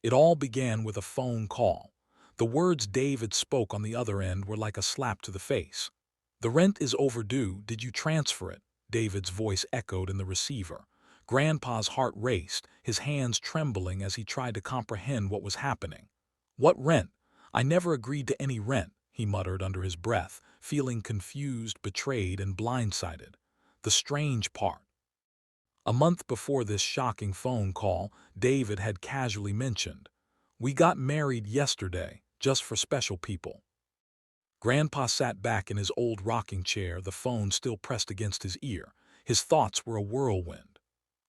It all began with a phone call. The words David spoke on the other end were like a slap to the face. "The rent is overdue. Did you transfer it?" David's voice echoed in the receiver. Grandpa's heart raced, his hands trembling as he tried to comprehend what was happening. "What rent? I never agreed to any rent," he muttered under his breath, feeling confused, betrayed, and blindsided. The strange part. A month before this shocking phone call, David had casually mentioned, "We got married yesterday, just for special people." Grandpa sat back in his old rocking chair, the phone still pressed against his ear. His thoughts were a whirlwind.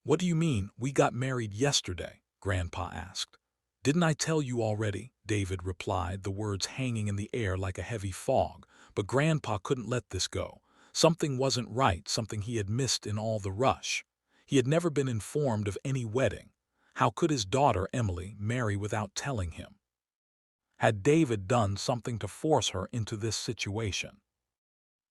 "What do you mean, we got married yesterday?" Grandpa asked. "Didn't I tell you already?" David replied, the words hanging in the air like a heavy fog. But Grandpa couldn't let this go. Something wasn't right, something he had missed in all the rush. He had never been informed of any wedding. How could his daughter, Emily, marry without telling him? Had David done something to force her into this situation?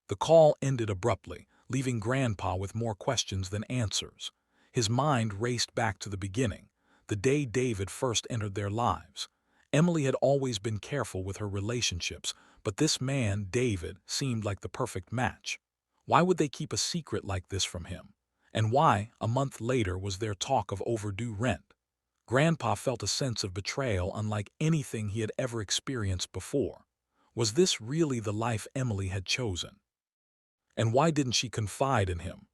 The call ended abruptly, leaving Grandpa with more questions than answers. His mind raced back to the beginning, the day David first entered their lives. Emily had always been careful with her relationships, but this man, David, seemed like the perfect match. Why would they keep a secret like this from him? And why, a month later, was there talk of overdue rent? Grandpa felt a sense of betrayal unlike anything he had ever experienced before. Was this really the life Emily had chosen? And why didn't she confide in him?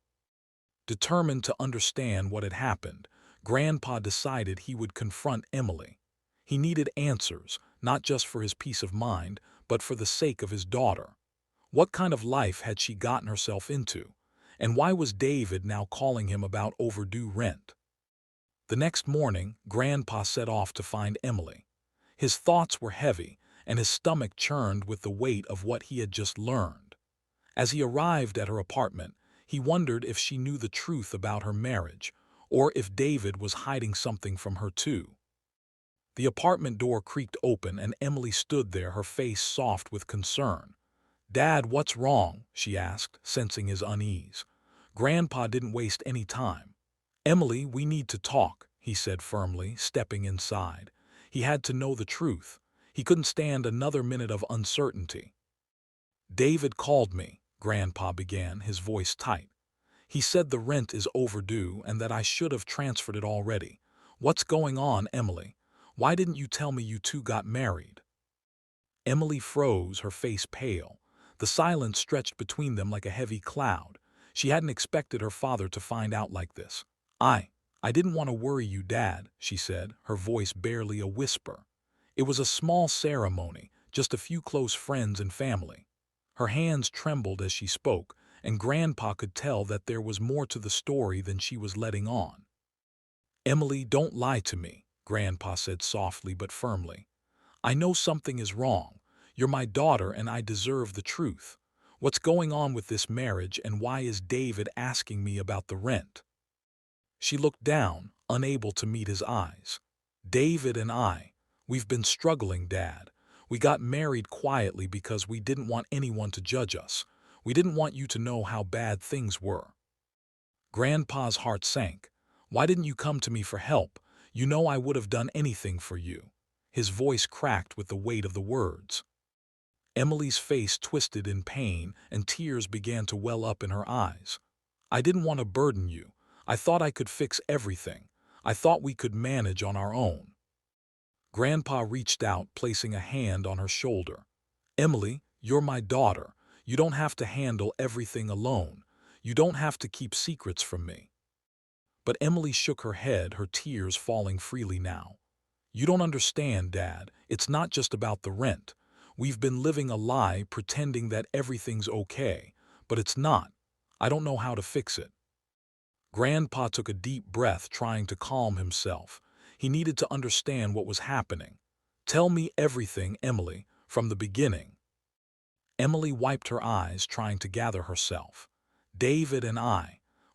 Determined to understand what had happened, Grandpa decided he would confront Emily. He needed answers, not just for his peace of mind, but for the sake of his daughter. What kind of life had she gotten herself into? And why was David now calling him about overdue rent? The next morning, Grandpa set off to find Emily. His thoughts were heavy, and his stomach churned with the weight of what he had just learned. As he arrived at her apartment, he wondered if she knew the truth about her marriage, or if David was hiding something from her too. The apartment door creaked open and Emily stood there, her face soft with concern. "Dad, what's wrong?" she asked, sensing his unease. Grandpa didn't waste any time. "Emily, we need to talk," he said firmly, stepping inside. He had to know the truth. He couldn't stand another minute of uncertainty. "David called me," Grandpa began, his voice tight. "He said the rent is overdue and that I should have transferred it already. What's going on, Emily? Why didn't you tell me you two got married?" Emily froze, her face pale. The silence stretched between them like a heavy cloud. She hadn't expected her father to find out like this. I didn't want to worry you, Dad," she said, her voice barely a whisper. "It was a small ceremony, just a few close friends and family." Her hands trembled as she spoke, and Grandpa could tell that there was more to the story than she was letting on. "Emily, don't lie to me," Grandpa said softly but firmly. "I know something is wrong. You're my daughter and I deserve the truth. What's going on with this marriage and why is David asking me about the rent?" She looked down, unable to meet his eyes. "David and we've been struggling, Dad. We got married quietly because we didn't want anyone to judge us. We didn't want you to know how bad things were." Grandpa's heart sank. "Why didn't you come to me for help? You know I would have done anything for you." His voice cracked with the weight of the words. Emily's face twisted in pain and tears began to well up in her eyes. "I didn't want to burden you. I thought I could fix everything. I thought we could manage on our own." Grandpa reached out, placing a hand on her shoulder. "Emily, you're my daughter. You don't have to handle everything alone. You don't have to keep secrets from me." But Emily shook her head, her tears falling freely now. "You don't understand, Dad. It's not just about the rent. We've been living a lie, pretending that everything's okay, but it's not. I don't know how to fix it." Grandpa took a deep breath, trying to calm himself. He needed to understand what was happening. "Tell me everything, Emily, from the beginning." Emily wiped her eyes, trying to gather herself. "David and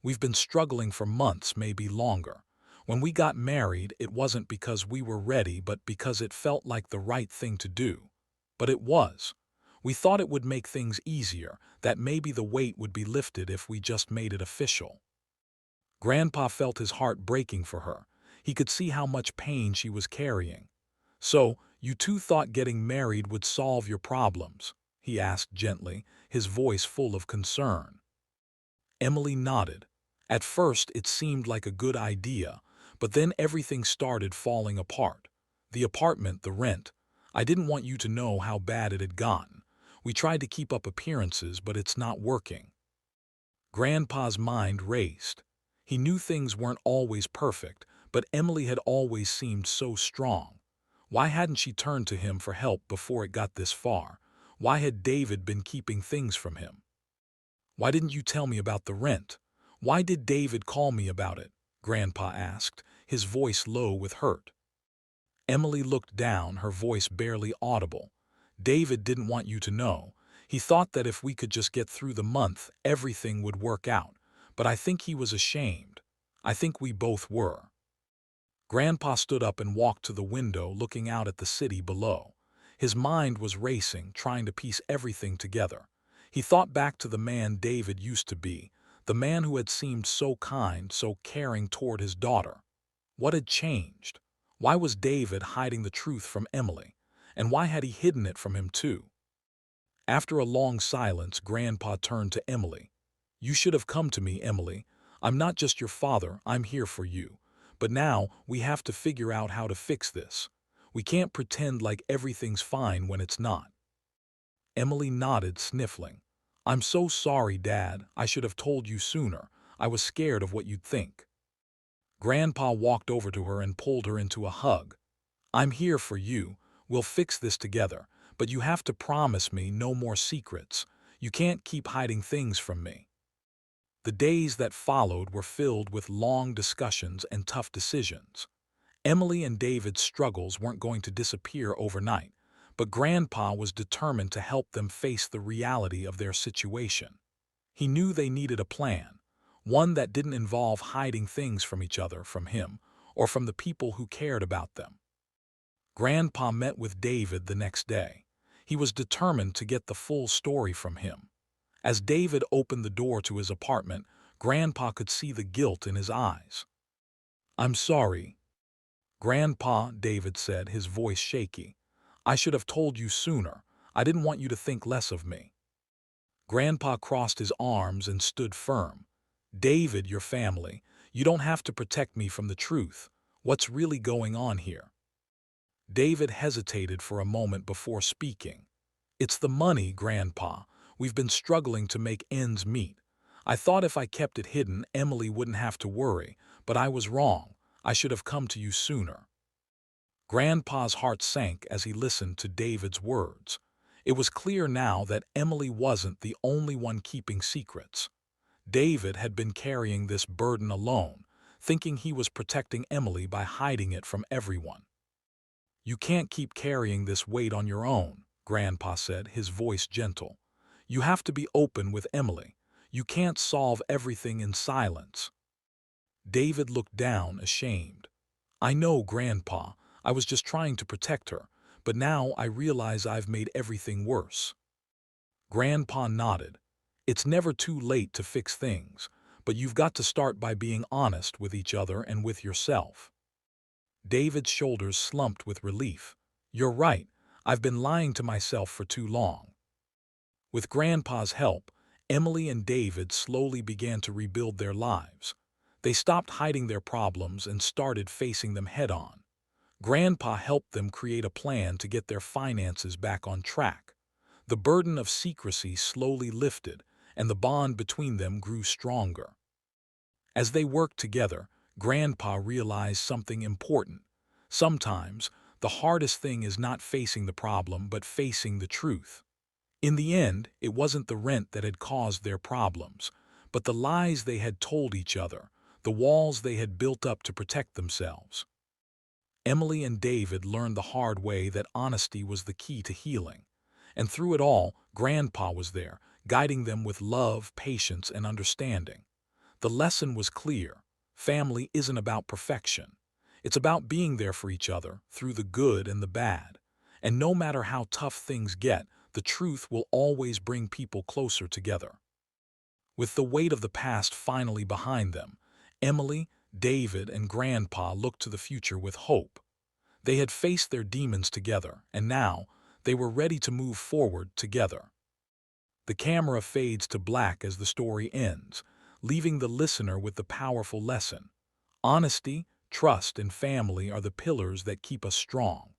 we've been struggling for months, maybe longer. When we got married, it wasn't because we were ready, but because it felt like the right thing to do. But it was. We thought it would make things easier, that maybe the weight would be lifted if we just made it official." Grandpa felt his heart breaking for her. He could see how much pain she was carrying. "So, you two thought getting married would solve your problems?" he asked gently, his voice full of concern. Emily nodded. At first, it seemed like a good idea, but then everything started falling apart. The apartment, the rent. I didn't want you to know how bad it had gotten. We tried to keep up appearances, but it's not working. Grandpa's mind raced. He knew things weren't always perfect, but Emily had always seemed so strong. Why hadn't she turned to him for help before it got this far? Why had David been keeping things from him? "Why didn't you tell me about the rent? Why did David call me about it?" Grandpa asked, his voice low with hurt. Emily looked down, her voice barely audible. "David didn't want you to know. He thought that if we could just get through the month, everything would work out. But I think he was ashamed. I think we both were." Grandpa stood up and walked to the window, looking out at the city below. His mind was racing, trying to piece everything together. He thought back to the man David used to be, the man who had seemed so kind, so caring toward his daughter. What had changed? Why was David hiding the truth from Emily? And why had he hidden it from him too? After a long silence, Grandpa turned to Emily. "You should have come to me, Emily. I'm not just your father, I'm here for you. But now we have to figure out how to fix this. We can't pretend like everything's fine when it's not." Emily nodded, sniffling. "I'm so sorry, Dad. I should have told you sooner. I was scared of what you'd think." Grandpa walked over to her and pulled her into a hug. "I'm here for you. We'll fix this together. But you have to promise me no more secrets. You can't keep hiding things from me." The days that followed were filled with long discussions and tough decisions. Emily and David's struggles weren't going to disappear overnight, but Grandpa was determined to help them face the reality of their situation. He knew they needed a plan, one that didn't involve hiding things from each other, from him, or from the people who cared about them. Grandpa met with David the next day. He was determined to get the full story from him. As David opened the door to his apartment, Grandpa could see the guilt in his eyes. "I'm sorry, Grandpa," David said, his voice shaky. "I should have told you sooner. I didn't want you to think less of me." Grandpa crossed his arms and stood firm. "David, your family. You don't have to protect me from the truth. What's really going on here?" David hesitated for a moment before speaking. "It's the money, Grandpa. We've been struggling to make ends meet. I thought if I kept it hidden, Emily wouldn't have to worry, but I was wrong. I should have come to you sooner." Grandpa's heart sank as he listened to David's words. It was clear now that Emily wasn't the only one keeping secrets. David had been carrying this burden alone, thinking he was protecting Emily by hiding it from everyone. "You can't keep carrying this weight on your own," Grandpa said, his voice gentle. "You have to be open with Emily. You can't solve everything in silence." David looked down, ashamed. "I know, Grandpa. I was just trying to protect her, but now I realize I've made everything worse." Grandpa nodded. "It's never too late to fix things, but you've got to start by being honest with each other and with yourself." David's shoulders slumped with relief. "You're right. I've been lying to myself for too long." With Grandpa's help, Emily and David slowly began to rebuild their lives. They stopped hiding their problems and started facing them head-on. Grandpa helped them create a plan to get their finances back on track. The burden of secrecy slowly lifted, and the bond between them grew stronger. As they worked together, Grandpa realized something important. Sometimes, the hardest thing is not facing the problem, but facing the truth. In the end, it wasn't the rent that had caused their problems, but the lies they had told each other, the walls they had built up to protect themselves. Emily and David learned the hard way that honesty was the key to healing. And through it all, Grandpa was there, guiding them with love, patience, and understanding. The lesson was clear. Family isn't about perfection. It's about being there for each other, through the good and the bad. And no matter how tough things get, the truth will always bring people closer together. With the weight of the past finally behind them, Emily, David and Grandpa looked to the future with hope. They had faced their demons together, and now they were ready to move forward together. The camera fades to black as the story ends, leaving the listener with the powerful lesson. Honesty, trust, and family are the pillars that keep us strong.